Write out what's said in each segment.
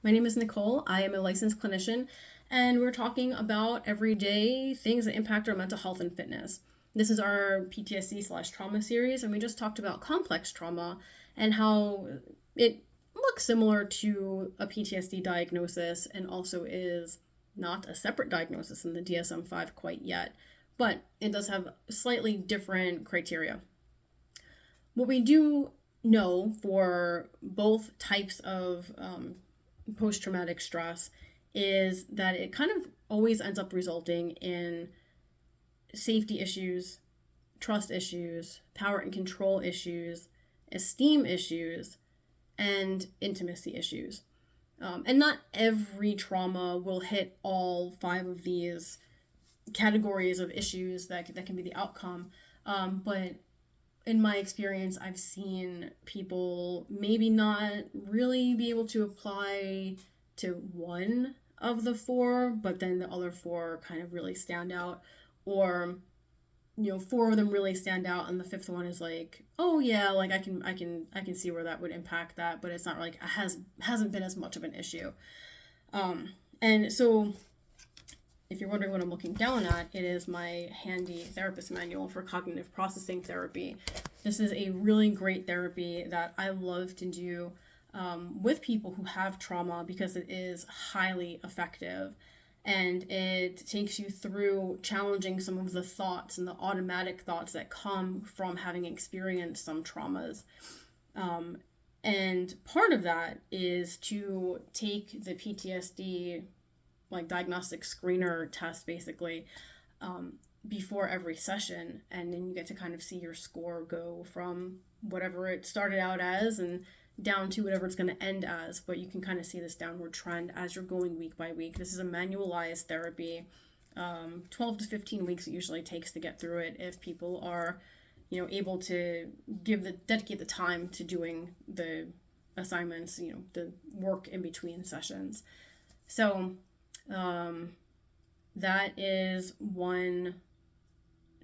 My name is Nicole. I am a licensed clinician, and we're talking about everyday things that impact our mental health and fitness. This is our PTSD/trauma series, and we just talked about complex trauma and how it looks similar to a PTSD diagnosis and also is not a separate diagnosis in the DSM 5 quite yet, but it does have slightly different criteria. What we do know for both types of post traumatic stress is that it kind of always ends up resulting in safety issues, trust issues, power and control issues, esteem issues, and intimacy issues. And not every trauma will hit all five of these categories of issues that can be the outcome. But in my experience, I've seen people maybe not really be able to apply to one of the four, but then the other four kind of really stand out. Or, four of them really stand out, and the fifth one is like, oh yeah, like I can see where that would impact that, but it's not like hasn't been as much of an issue. And so if you're wondering what I'm looking down at, it is my handy therapist manual for cognitive processing therapy. This is a really great therapy that I love to do with people who have trauma because it is highly effective. And it takes you through challenging some of the thoughts and the automatic thoughts that come from having experienced some traumas. And part of that is to take the PTSD like diagnostic screener test basically before every session, and then you get to kind of see your score go from whatever it started out as and down to whatever it's going to end as, but you can kind of see this downward trend as you're going week by week. This is a manualized therapy. 12 to 15 weeks it usually takes to get through it if people are able to dedicate the time to doing the assignments, the work in between sessions. So that is one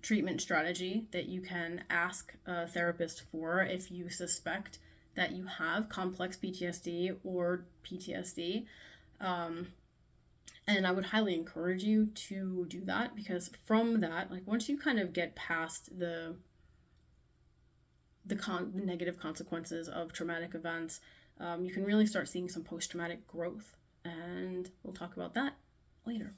treatment strategy that you can ask a therapist for if you suspect that you have complex PTSD or PTSD. And I would highly encourage you to do that, because from that, like once you kind of get past the negative consequences of traumatic events, you can really start seeing some post-traumatic growth. And we'll talk about that later.